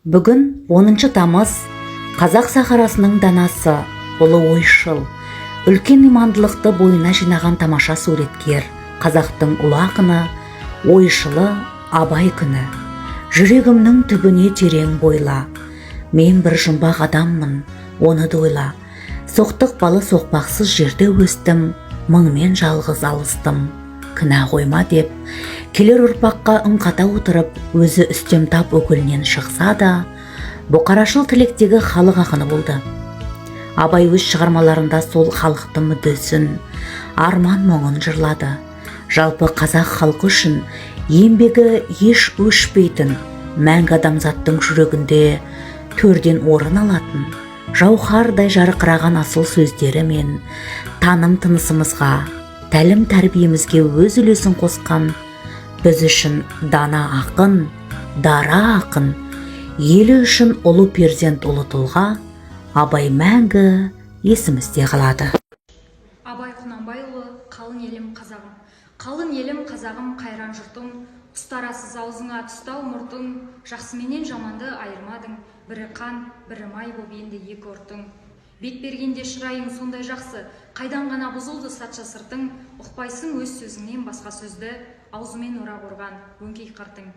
Бүгін 10 тамыз Қазақ Сахарасының данасы, ұлы ойшыл, үлкен имандылықты бойына жинаған тамаша суреткер, қазақтың ұлы ақыны, ойшылы Абай күні. Жүрегімнің түбіне терең бойла, мен бір жұмбақ адаммын, оны да ойла. Соқтық балы соқпақсыз жерде өстім, мұңмен жалғыз алыстым. Кінә қойма деп, келер ұрпаққа ыңқата отырып, өзі үстем тап өкілінен шықса да, бұқарашыл тілектегі халық ақыны болды. Абай өз шығармаларында сол халықтың мүддесін, арман мұңын жырлады. Жалпы қазақ халқы үшін еңбегі еш өшпейтін, мәңгі адамзаттың жүрегінде төрден орын алатын, жауһардай жарқыраған асыл сөздері мен таным тынысымызға, тәлім тәрбиемізге өз үлесін қосқан, біз үшін дана ақын, дара ақын, елі үшін ұлы перзент, ұлы тұлға Абай мәңгі есімізде қалады. Абай Құнанбайұлы, қалың елім қазағым. Қалың елім қазағым, қайран жұртым, ұстарасыз аузыңа тұстау мұртың, жақсыменен жаманды айырмадың, бірі қан, бірі май боп енді екі ұртың. Бет бергенде шырайың сондай жақсы, қайдан ғана бұзылды сатша сыртың, ұқпайсың өз сөзіңнен басқа сөзді, аузымен орап ұрған өңкей қыртың.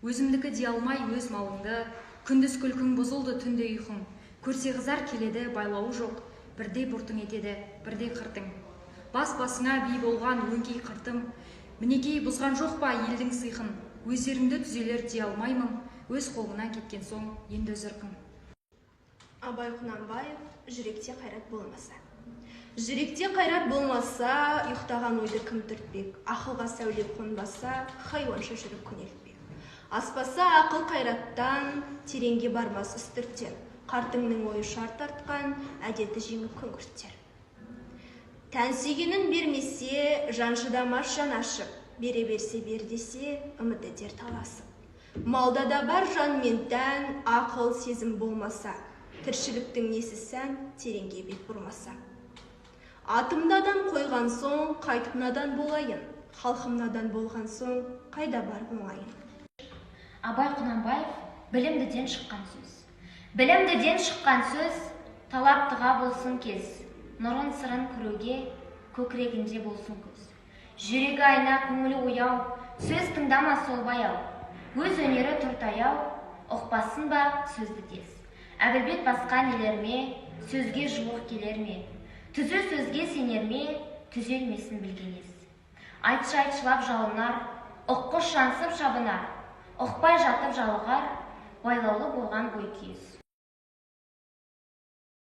Өзімдікі дей алмай өз малыңды, күндіз күлкің бұзылды түнде ұйқың, көрсе қызар келеді байлауы жоқ, бірде бұртың етеді, бірде қыртың. Бас-басыңа би болған өңкей қыртым, мінекей бұзған жоқ па елдің сыйқын, өздеріңді түзелер дей алмаймын, өз қолына кеткен соң енді өзіркің. Абай Құнанбаев, жүректе қайрат болмаса. Жүректе қайрат болмаса, ұйықтаған ойды кім түртпек, ақылға сәуле қонбаса, хайуанша жүріп күнелтпек. Аспаса ақыл қайраттан, тереңге бармас үстірттен, қартыңның ойы шарт артқан, әдеті жеңіп күңгірттер. Тән сүйгенін бермесе, жан шыдамас жан ашып, бере берсе бер десе, үміт етер таласып. Малда да бар жан мен тән, ақыл сезім болмаса, тіршіліктің несі сән, тереңге бет бұрмаса. Атым надан қойған соң, қайтып надан болайын, халқым надан болған соң, қайда бар оңайын. Абай Құнанбаев, білімдіден шыққан сөз. Білімдіден шыққан сөз, талаптыға болсын кез, нұрын сырын көруге, көкірегінде болсын көз. Жүрегі айна көңілі ояу, сөз тыңдама сол баяу, өз өнері тұртаяу, ұқпасын ба сөзді тез. Әбілбет басқан елерме, сөзге жуық келер ме? Түзу сөзге сенер ме, түзелмесін білген ес. Айтшы-айтшылап жалынар, ұққыш жансып шабынар, ұқпай жатып жалығар, байлаулы болған ой күйіз.